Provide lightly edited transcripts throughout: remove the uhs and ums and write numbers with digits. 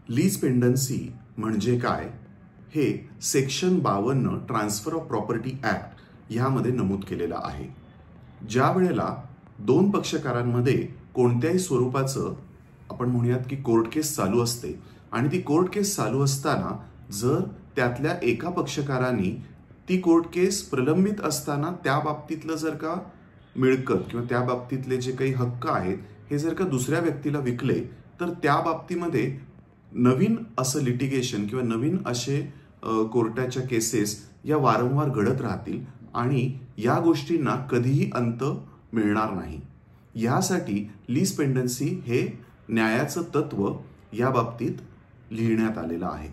Lease pendency म्हणजे काय हे section 52 transfer of property act यामध्ये नमूद केलेलं आहे। ज्या वेळेला दोन पक्षकारांमध्ये कोणत्याही स्वरूपाचं आपण म्हणूयात की कोर्ट केस चालू असते आणि ती कोर्ट केस चालू असताना जर त्यातल्या एका पक्षकाराने ती कोर्ट केस प्रलंबित असताना त्या बाबतीतलं जर का मिळकत किंवा त्या बाबतीतले जे काही हक्क आहेत हे जर का दुसऱ्या व्यक्तीला विकले तर त्या बाबतीमध्ये नवीन असं लिटिगेशन किंवा नवीन असे कोर्टाच्या केसेस या वारंवार घडत राहतील आणि या गोष्टींना कधीही अंत मिळणार नाही। यासाठी लीज पेंडन्सी हे न्यायाचं तत्व या बाबतीत लिहिण्यात आलेलं आहे।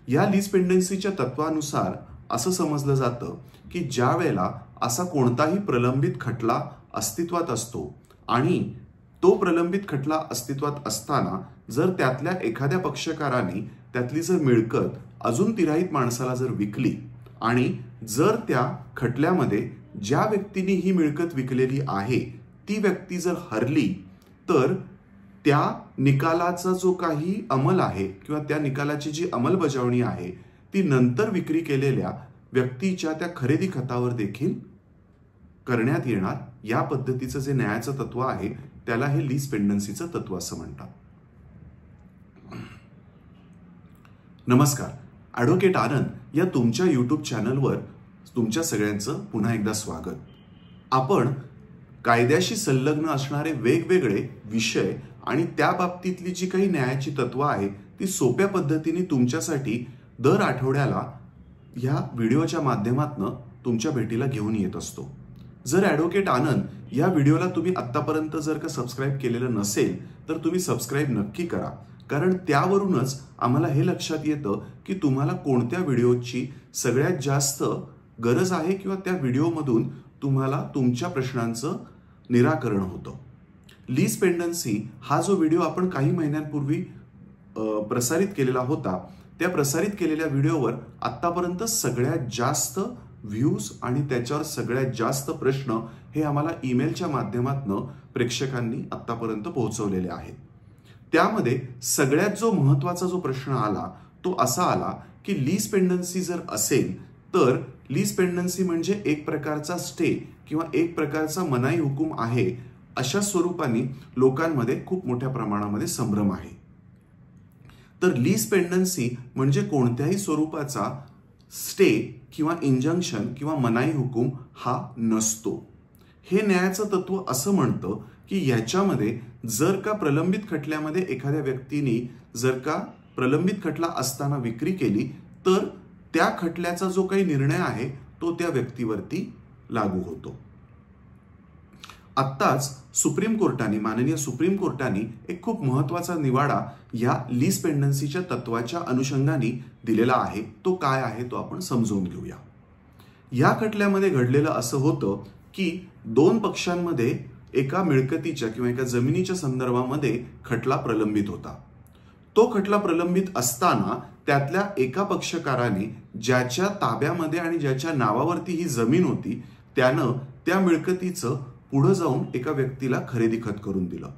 या लीज पेंडन्सीच्या तत्वानुसार असं समजलं जातं की ज्या वेळेला असा कोणताही प्रलंबित खटला अस्तित्वात असतो आणि तो प्रलंबित खटला अस्तित्वात असताना जर त्यातल्या एखाद्या पक्षकाराने त्यातली जर मिळकत अजून तिराहित माणसाला जर विकली आणि जर त्या खटल्यामध्ये ज्या व्यक्तीने ही मिळकत विकलेली आहे ती व्यक्ती जर हरली तर त्या निकालाचा जो काही अंमल आहे किंवा त्या निकालाची जी अंमलबजावणी आहे ती नंतर विक्री केलेल्या व्यक्तीच्या त्या खरेदी खतावर देखील करण्यात येणार। या पद्धतीचं जे न्यायाचं तत्व आहे त्याला हे लीज पेंडन्सीचं तत्व असं म्हणतात। नमस्कार, ॲडव्होकेट आनंद या तुमच्या यूट्यूब चॅनलवर तुमच्या सगळ्यांचं पुन्हा एकदा स्वागत। आपण कायद्याशी संलग्न असणारे वेगवेगळे विषय आणि त्या बाबतीतली जी काही न्यायाची तत्व आहे ती सोप्या पद्धतीने तुमच्यासाठी दर आठवड्याला या व्हिडिओच्या माध्यमातून तुमच्या भेटीला घेऊन येत असतो। जर ॲडव्होकेट आनंद या व्हिडिओला तुम्ही आतापर्यंत जर का सबस्क्राइब केलेलं नसेल तर तुम्ही सबस्क्राइब नक्की करा, कारण त्यावरूनच आम्हाला हे लक्षात येतं की तुम्हाला कोणत्या व्हिडिओची सगळ्यात जास्त गरज आहे किंवा त्या व्हिडिओमधून तुम्हाला तुमच्या प्रश्नांचं निराकरण होतं। लीज पेंडन्सी हा जो व्हिडिओ आपण काही महिन्यांपूर्वी प्रसारित केलेला होता त्या प्रसारित केलेल्या व्हिडिओवर आतापर्यंत सगळ्यात जास्त व्ह्यूज आणि त्याच्यावर सगळ्यात जास्त प्रश्न हे आम्हाला ईमेलच्या माध्यमातून प्रेक्षकांनी आतापर्यंत पोहोचवलेले आहेत। त्यामध्ये सगळ्यात जो महत्त्वाचा जो प्रश्न आला तो असा आला की लीज पेंडन्सी जर असेल तर लीज पेंडन्सी म्हणजे एक प्रकारचा स्टे किंवा एक प्रकारचा मनाई हुकूम आहे अशा स्वरूपाने लोकांमध्ये खूप मोठ्या प्रमाणामध्ये संभ्रम आहे। तर लीज पेंडन्सी म्हणजे कोणत्याही स्वरूपाचा स्टे किंवा इंजंक्शन किंवा मनाई हुकूम हा नसतो। हे न्यायाचं तत्व असं म्हणतं की याच्यामध्ये जर का प्रलंबित खटल्यामध्ये एखाद्या व्यक्तीने जर का प्रलंबित खटला असताना विक्री केली तर त्या खटल्याचा जो काही निर्णय आहे तो त्या व्यक्तीवरती लागू होतो। आत्ताच सुप्रीम कोर्टाने माननीय सुप्रीम कोर्टाने एक खूप महत्त्वाचा निवाडा या लीज पेंडन्सीच्या तत्वाच्या अनुषंगाने दिलेला आहे। तो काय आहे तो आपण समजून घेऊया। या खटल्यामध्ये घडलेलं असं होतं की दोन पक्षांमध्ये एका मिळकतीच्या किंवा एका जमिनीच्या संदर्भामध्ये खटला प्रलंबित होता। तो खटला प्रलंबित असताना त्यातल्या एका पक्षकाराने ज्याच्या ताब्यामध्ये आणि ज्याच्या नावावरती ही जमीन होती त्यानं त्या मिळकतीचं पुढे जाऊन एका व्यक्तीला खरेदी खत करून दिलं।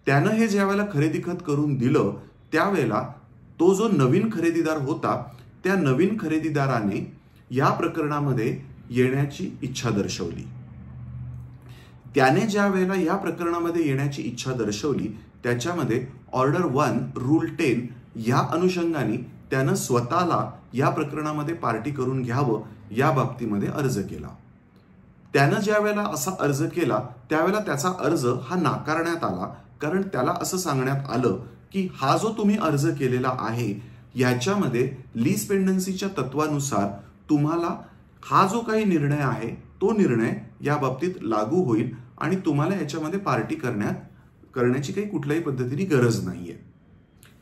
त्यानं हे ज्यावेळेला खरेदी खत करून दिलं त्यावेळेला तो जो नवीन खरेदीदार होता त्या नवीन खरेदीदाराने या प्रकरणामध्ये येण्याची इच्छा दर्शवली। त्याने ज्या वेळेला या प्रकरणामध्ये येण्याची इच्छा दर्शवली त्याच्यामध्ये ऑर्डर 1 रूल 10 या अनुषंगाने त्यानं स्वतःला या प्रकरणामध्ये पार्टी करून घ्यावं या बाबतीमध्ये अर्ज केला। त्यानं ज्या वेळेला असा अर्ज केला त्यावेळेला त्याचा अर्ज हा नाकारण्यात आला, कारण त्याला असं सांगण्यात आलं की हा जो तुम्ही अर्ज केलेला आहे याच्यामध्ये लीज पेंडन्सीच्या तत्वानुसार तुम्हाला हा जो काही निर्णय आहे तो निर्णय या बाबतीत लागू होईल आणि तुम्हाला याच्यामध्ये पार्टी करण्याची काही कुठल्याही पद्धतीने गरज नाहीये।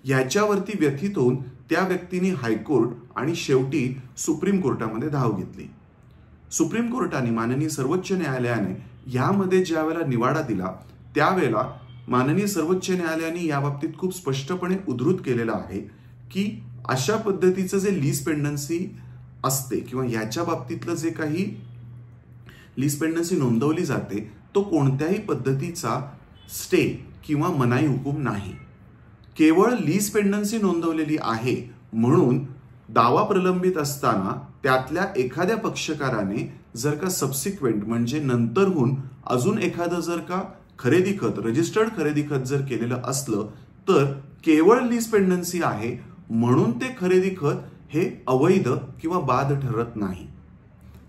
याच्यावरती व्यथित होऊन त्या व्यक्तीने हायकोर्ट आणि शेवटी सुप्रीम कोर्टामध्ये धाव घेतली। सुप्रीम कोर्टाने माननीय सर्वोच्च न्यायालयाने यामध्ये ज्या वेळेला निवाडा दिला त्यावेळेला माननीय सर्वोच्च न्यायालयाने या बाबतीत खूप स्पष्टपणे उद्धृत केलेलं आहे की अशा पद्धतीचं जे लीज पेंडन्सी असते किंवा याच्या बाबतीतलं जे काही लीज पेंडन्सी नोंदवली जाते तो कोणत्याही पद्धतीचा स्टे किंवा मनाई हुकूम नाही। केवळ लीज पेंडन्सी नोंदवलेली आहे म्हणून दावा प्रलंबित असताना त्यातल्या एखाद्या पक्षकाराने जर का सबसिक्वेंट म्हणजे नंतरहून अजून एखादं जर का खरेदी खत रजिस्टर्ड खरेदी खत जर केलेलं असलं तर केवळ लीज पेंडन्सी आहे म्हणून ते खरेदी खत हे अवैध किंवा बाद ठरत नाही.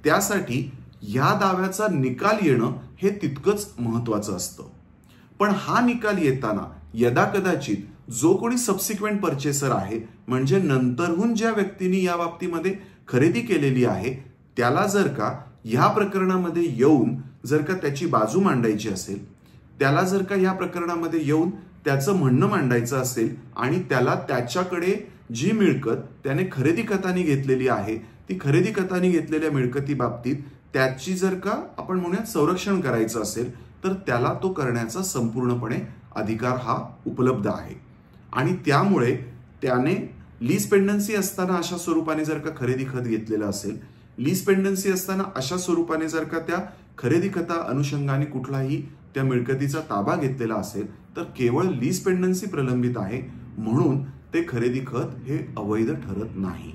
त्यासाठी या दाव्याचा निकाल येणं हे तितकंच महत्वाचं असतं. पण हा निकाल येताना यदाकदाचित जो कोणी सबसिक्वेंट परचेसर आहे म्हणजे नंतरहून ज्या व्यक्तीने या बाबतीमध्ये खरेदी केलेली आहे त्याला जर का या प्रकरणामध्ये येऊन जर का त्याची बाजू मांडायची असेल, त्याला जर का या प्रकरणामध्ये येऊन त्याचं म्हणणं मांडायचं असेल आणि त्याला त्याच्याकडे जी मिळकत त्याने खरेदी खताने घेतलेली आहे ती खरेदी खताने घेतलेल्या मिळकती बाबतीत त्याची जर का आपण म्हणूयात संरक्षण करायचं असेल तर त्याला तो करण्याचा संपूर्णपणे अधिकार हा उपलब्ध आहे. आणि त्यामुळे त्याने लीज पेंडन्सी असताना अशा स्वरूपाने जर का खरेदी खत घेतलेलं असेल, लीज पेंडन्सी असताना अशा स्वरूपाने जर का त्या खरेदी खता अनुषंगाने कुठलाही त्या मिळकतीचा ताबा घेतलेला असेल तर केवळ लीज पेंडन्सी प्रलंबित आहे म्हणून ते खरेदी खत हे अवैध ठरत नाही.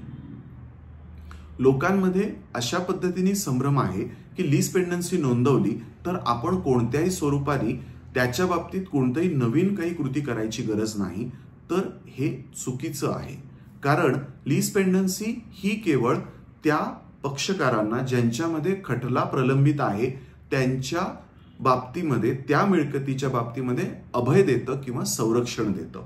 लोकांमध्ये अशा पद्धतीने संभ्रम आहे की लीज पेंडन्सी नोंदवली तर आपण कोणत्याही स्वरूपाने त्याच्या बाबतीत कोणतेही नवीन काही कृती करायची गरज नाही, तर हे चुकीचं आहे. कारण लीज पेंडन्सी ही केवळ त्या पक्षकारांना ज्यांच्यामध्ये खटला प्रलंबित आहे त्यांच्या बाबतीमध्ये त्या मिळकतीच्या बाबतीमध्ये अभय देतं किंवा संरक्षण देतं.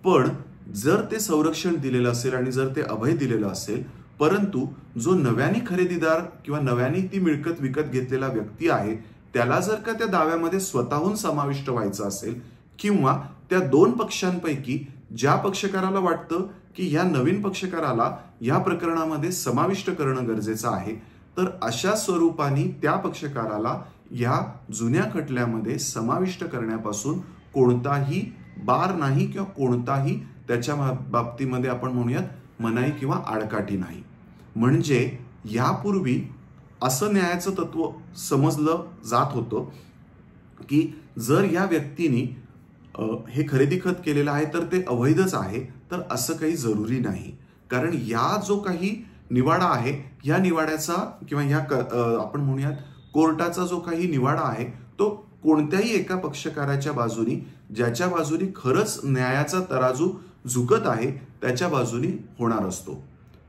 पण जर ते संरक्षण दिलेलं असेल आणि जर ते अभय दिलेलं असेल परंतु जो नव्याने खरेदीदार किंवा नव्याने ती मिळकत विकत घेतलेला व्यक्ती आहे त्याला जर का त्या दाव्यामध्ये स्वतःहून समाविष्ट व्हायचं असेल किंवा त्या दोन पक्षांपैकी ज्या पक्षकाराला वाटतं की या नवीन पक्षकाराला या प्रकरणामध्ये समाविष्ट करणं गरजेचं आहे तर अशा स्वरूपाने त्या पक्षकाराला या जुन्या खटल्यामध्ये समाविष्ट करण्यापासून कोणताही बार नाही किंवा कोणताही त्याच्या बाबतीमध्ये आपण म्हणूयात मनाई किंवा आडकाठी नाही. म्हणजे यापूर्वी असं न्यायाचं तत्व समजलं जात होतं की जर या व्यक्तीने हे खरेदी खत केलेलं आहे तर ते अवैधच आहे, तर असं काही जरुरी नाही. कारण या जो काही निवाडा आहे या निवाड्याचा किंवा या आपण म्हणूयात कोर्टाचा जो काही निवाडा आहे तो कोणत्याही एका पक्षकाराच्या बाजूनी ज्याच्या बाजूनी खरंच न्यायाचा तराजू झुकत आहे त्याच्या बाजूनी होणार असतो.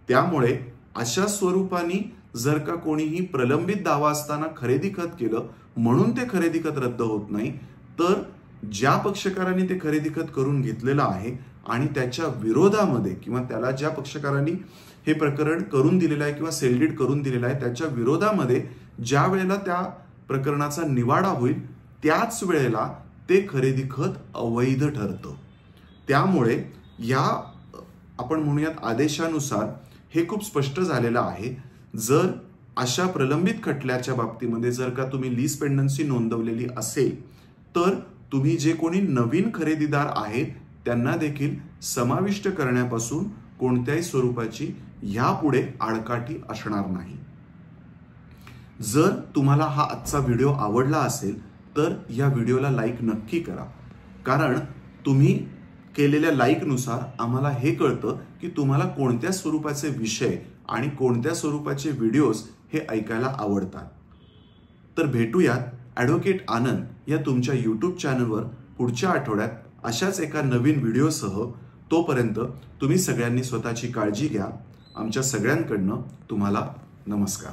त्यामुळे अशा स्वरूपाने जर का कोणीही प्रलंबित दावा असताना खरेदी खत केलं म्हणून ते खरेदी खत रद्द होत नाही, तर ज्या पक्षकारांनी ते खरेदी खत करून घेतलेलं आहे आणि त्याच्या विरोधामध्ये किंवा त्याला ज्या पक्षकारांनी हे प्रकरण करून दिलेलं आहे किंवा सेलडीड करून दिलेलं आहे त्याच्या विरोधामध्ये ज्या वेळेला त्या प्रकरणाचा निवाडा होईल त्याच वेळेला ते खरेदी खत अवैध ठरतं. त्यामुळे या आपण म्हणूयात आदेशानुसार हे खूप स्पष्ट झालेलं आहे. जर अशा प्रलंबित खटल्याच्या बाबतीमध्ये जर का तुम्ही लीज पेंडन्सी नोंदवलेली असेल तर तुम्ही जे कोणी नवीन खरेदीदार आहेत त्यांना देखील समाविष्ट करण्यापासून कोणत्याही स्वरूपाची यापुढे आडकाठी असणार नाही. जर तुम्हाला हा आजचा व्हिडिओ आवडला असेल तर या व्हिडिओला लाईक नक्की करा. कारण तुम्ही केलेल्या लाईकनुसार आम्हाला हे कळतं की तुम्हाला कोणत्या स्वरूपाचे विषय आणि कोणत्या स्वरूपाचे व्हिडिओज हे ऐकायला आवडतात. तर भेटूयात ॲडव्होकेट आनंद या तुमच्या यूट्यूब चॅनलवर पुढच्या आठवड्यात अशाच एका नवीन व्हिडिओसह. तोपर्यंत तुम्ही सगळ्यांनी स्वतःची काळजी घ्या. आमच्या सगळ्यांकडनं तुम्हाला नमस्कार.